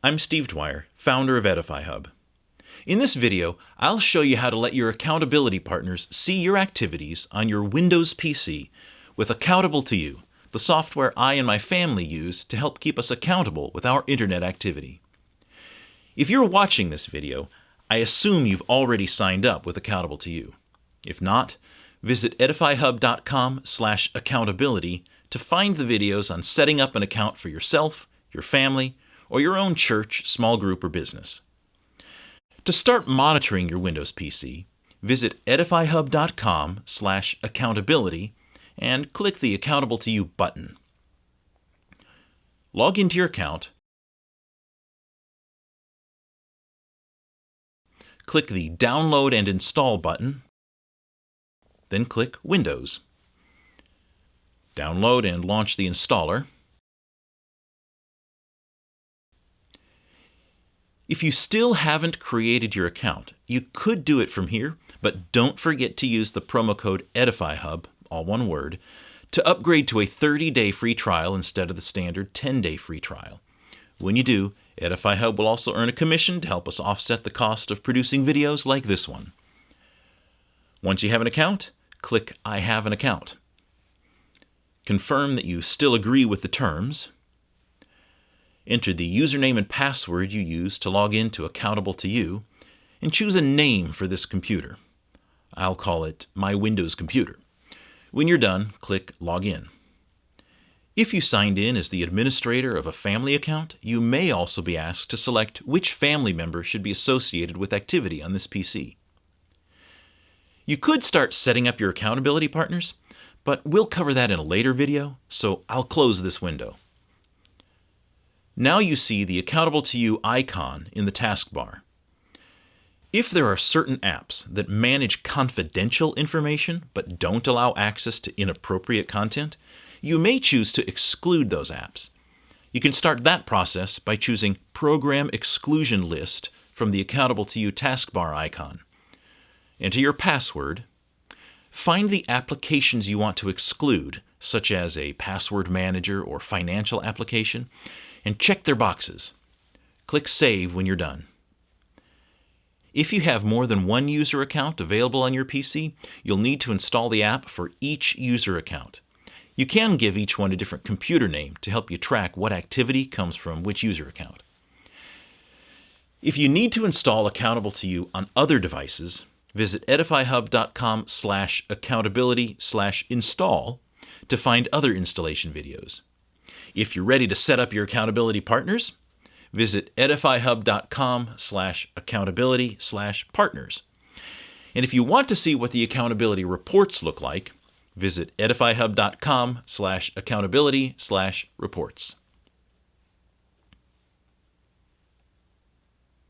I'm Steve Dwyer, founder of Edify Hub. In this video, I'll show you how to let your accountability partners see your activities on your Windows PC with Accountable to You, the software I and my family use to help keep us accountable with our internet activity. If you're watching this video, I assume you've already signed up with Accountable to You. If not, visit edifyhub.com/accountability to find the videos on setting up an account for yourself, your family, or your own church, small group, or business. To start monitoring your Windows PC, visit edifyhub.com/accountability and click the Accountable to You button. Log into your account, click the Download and Install button, then click Windows. Download and launch the installer. If you still haven't created your account, you could do it from here, but don't forget to use the promo code EDIFYHUB, all one word, to upgrade to a 30-day free trial instead of the standard 10-day free trial. When you do, Edify Hub will also earn a commission to help us offset the cost of producing videos like this one. Once you have an account, click I have an account. Confirm that you still agree with the terms. Enter the username and password you use to log in to Accountable to You, and choose a name for this computer. I'll call it My Windows Computer. When you're done, click Login. If you signed in as the administrator of a family account, you may also be asked to select which family member should be associated with activity on this PC. You could start setting up your accountability partners, but we'll cover that in a later video, so I'll close this window. Now you see the Accountable to You icon in the taskbar. If there are certain apps that manage confidential information but don't allow access to inappropriate content, you may choose to exclude those apps. You can start that process by choosing Program Exclusion List from the Accountable to You taskbar icon. Enter your password. Find the applications you want to exclude, such as a password manager or financial application, and check their boxes. Click Save when you're done. If you have more than one user account available on your PC, you'll need to install the app for each user account. You can give each one a different computer name to help you track what activity comes from which user account. If you need to install Accountable to You on other devices, visit edifyhub.com/accountability/install to find other installation videos. If you're ready to set up your accountability partners, visit edifyhub.com/accountability/partners. And if you want to see what the accountability reports look like, visit edifyhub.com/accountability/reports.